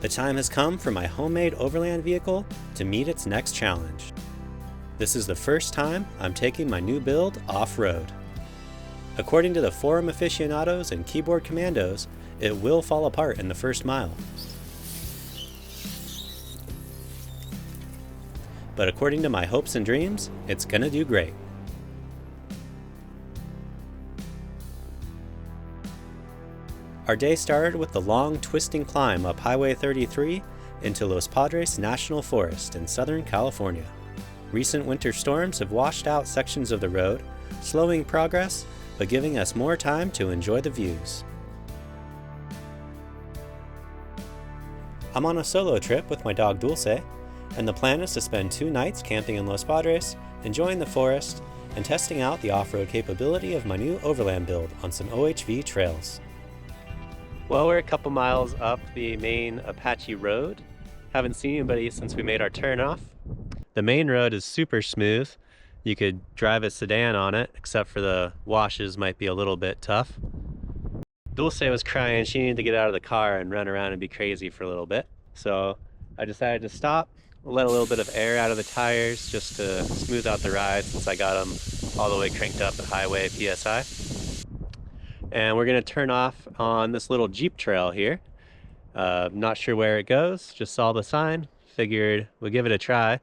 The time has come for my homemade Overland vehicle to meet its next challenge. This is the first time I'm taking my new build off-road. According to the forum aficionados and keyboard commandos, it will fall apart in the first mile. But according to my hopes and dreams, it's gonna do great. Our day started with the long, twisting climb up Highway 33 into Los Padres National Forest in Southern California. Recent winter storms have washed out sections of the road, slowing progress, but giving us more time to enjoy the views. I'm on a solo trip with my dog Dulce, and the plan is to spend 2 nights camping in Los Padres, enjoying the forest, and testing out the off-road capability of my new Overland build on some OHV trails. Well, we're a couple miles up the main Apache road. Haven't seen anybody since we made our turn off. The main road is super smooth. You could drive a sedan on it, except for the washes might be a little bit tough. Dulce was crying. She needed to get out of the car and run around and be crazy for a little bit. So I decided to stop, let a little bit of air out of the tires just to smooth out the ride since I got them all the way cranked up at highway PSI. And we're gonna turn off on this little Jeep trail here. Not sure where it goes, just saw the sign, figured we'll give it a try.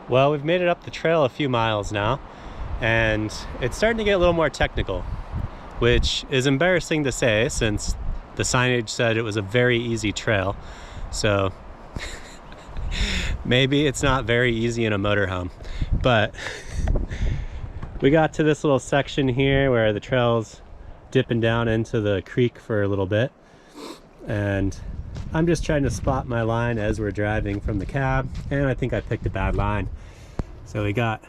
Well, we've made it up the trail a few miles now, and it's starting to get a little more technical, which is embarrassing to say since the signage said it was a very easy trail. So maybe it's not very easy in a motorhome, but we got to this little section here where the trail's dipping down into the creek for a little bit, and I'm just trying to spot my line as we're driving from the cab, and I think I picked a bad line. So we got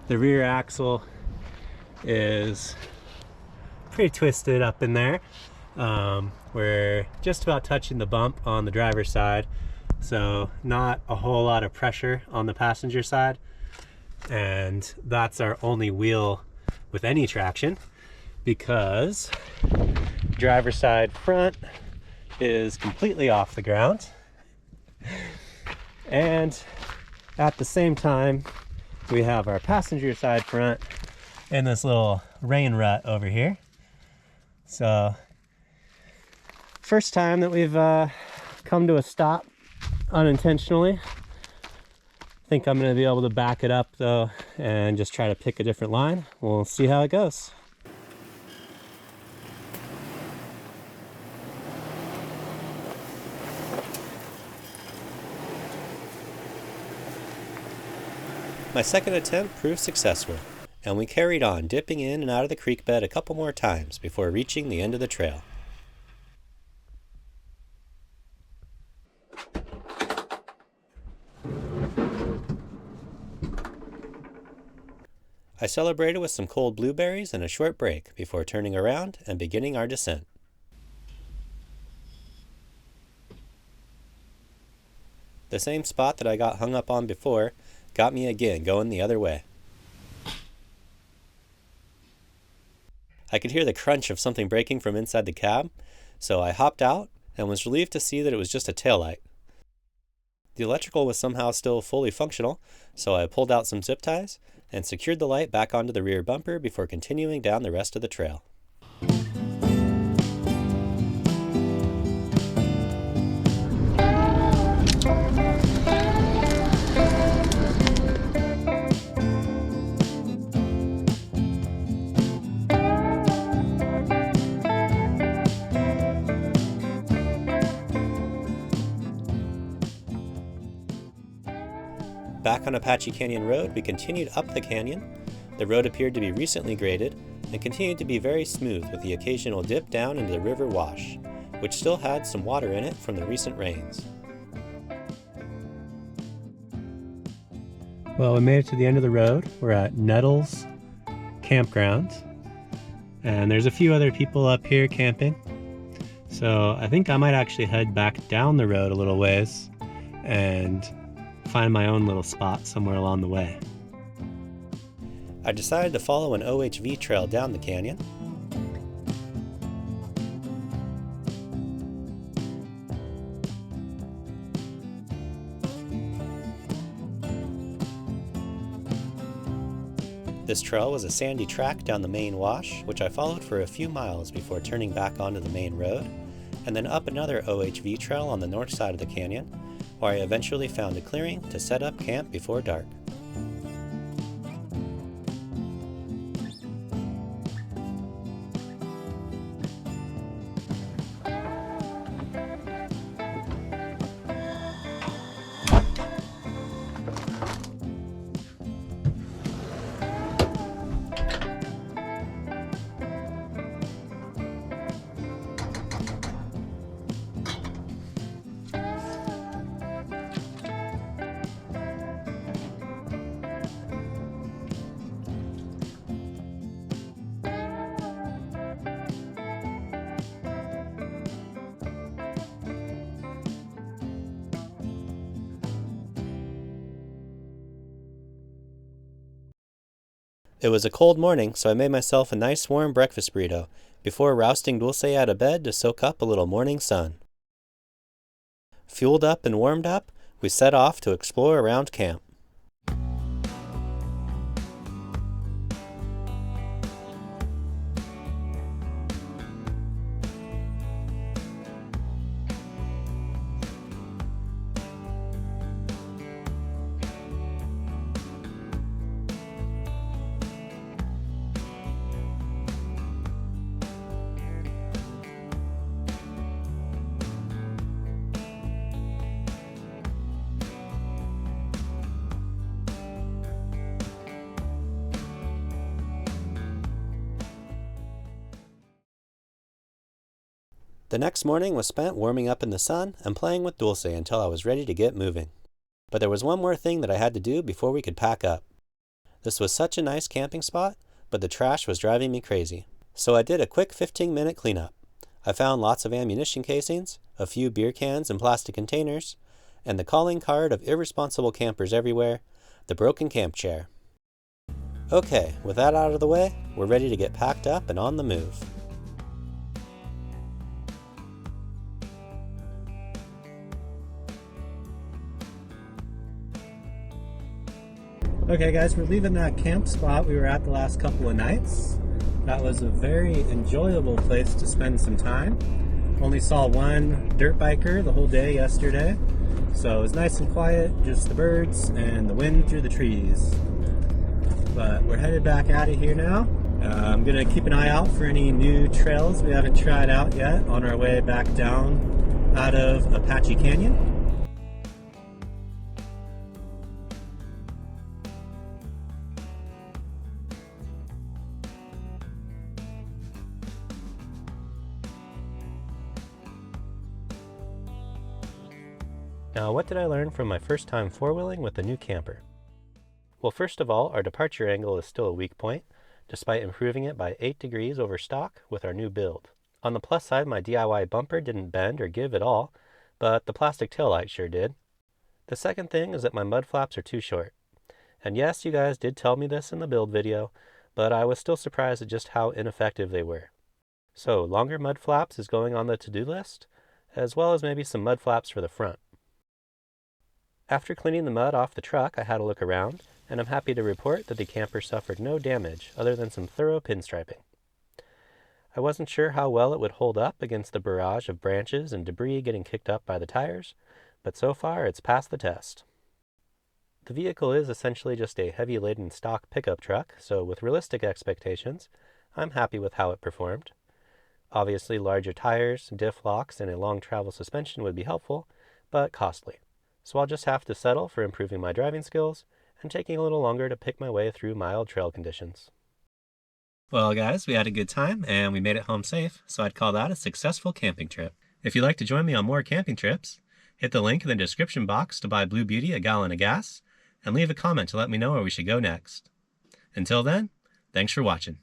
the rear axle is pretty twisted up in there. We're just about touching the bump on the driver's side, so not a whole lot of pressure on the passenger side, and that's our only wheel with any traction because driver's side front is completely off the ground, and at the same time we have our passenger side front in this little rain rut over here. So first time that we've come to a stop unintentionally. I think I'm going to be able to back it up though and just try to pick a different line. We'll see how it goes. My second attempt proved successful, and we carried on dipping in and out of the creek bed a couple more times before reaching the end of the trail. I celebrated with some cold blueberries and a short break before turning around and beginning our descent. The same spot that I got hung up on before got me again going the other way. I could hear the crunch of something breaking from inside the cab, so I hopped out and was relieved to see that it was just a taillight. The electrical was somehow still fully functional, so I pulled out some zip ties and secured the light back onto the rear bumper before continuing down the rest of the trail. Back on Apache Canyon Road, we continued up the canyon. The road appeared to be recently graded and continued to be very smooth with the occasional dip down into the river wash, which still had some water in it from the recent rains. Well, we made it to the end of the road. We're at Nettles Campground, and there's a few other people up here camping. So I think I might actually head back down the road a little ways and find my own little spot somewhere along the way. I decided to follow an OHV trail down the canyon. This trail was a sandy track down the main wash, which I followed for a few miles before turning back onto the main road, and then up another OHV trail on the north side of the canyon, where I eventually found a clearing to set up camp before dark. It was a cold morning, so I made myself a nice warm breakfast burrito before rousting Dulce out of bed to soak up a little morning sun. Fueled up and warmed up, we set off to explore around camp. The next morning was spent warming up in the sun and playing with Dulce until I was ready to get moving. But there was one more thing that I had to do before we could pack up. This was such a nice camping spot, but the trash was driving me crazy. So I did a quick 15-minute cleanup. I found lots of ammunition casings, a few beer cans and plastic containers, and the calling card of irresponsible campers everywhere, the broken camp chair. Okay, with that out of the way, we're ready to get packed up and on the move. Okay guys, we're leaving that camp spot we were at the last couple of nights. That was a very enjoyable place to spend some time. Only saw one dirt biker the whole day yesterday, so it was nice and quiet, just the birds and the wind through the trees. But we're headed back out of here now. I'm gonna keep an eye out for any new trails we haven't tried out yet on our way back down out of Apache Canyon. Now, what did I learn from my first time four-wheeling with the new camper? Well, first of all, our departure angle is still a weak point, despite improving it by 8 degrees over stock with our new build. On the plus side, my DIY bumper didn't bend or give at all, but the plastic taillight sure did. The second thing is that my mud flaps are too short. And yes, you guys did tell me this in the build video, but I was still surprised at just how ineffective they were. So, longer mud flaps is going on the to-do list, as well as maybe some mud flaps for the front. After cleaning the mud off the truck, I had a look around, and I'm happy to report that the camper suffered no damage other than some thorough pinstriping. I wasn't sure how well it would hold up against the barrage of branches and debris getting kicked up by the tires, but so far it's passed the test. The vehicle is essentially just a heavy-laden stock pickup truck, so with realistic expectations, I'm happy with how it performed. Obviously, larger tires, diff locks, and a long travel suspension would be helpful, but costly. so I'll just have to settle for improving my driving skills and taking a little longer to pick my way through mild trail conditions. Well, guys, we had a good time and we made it home safe, so I'd call that a successful camping trip. If you'd like to join me on more camping trips, hit the link in the description box to buy Blue Beauty a gallon of gas, and leave a comment to let me know where we should go next. Until then, thanks for watching.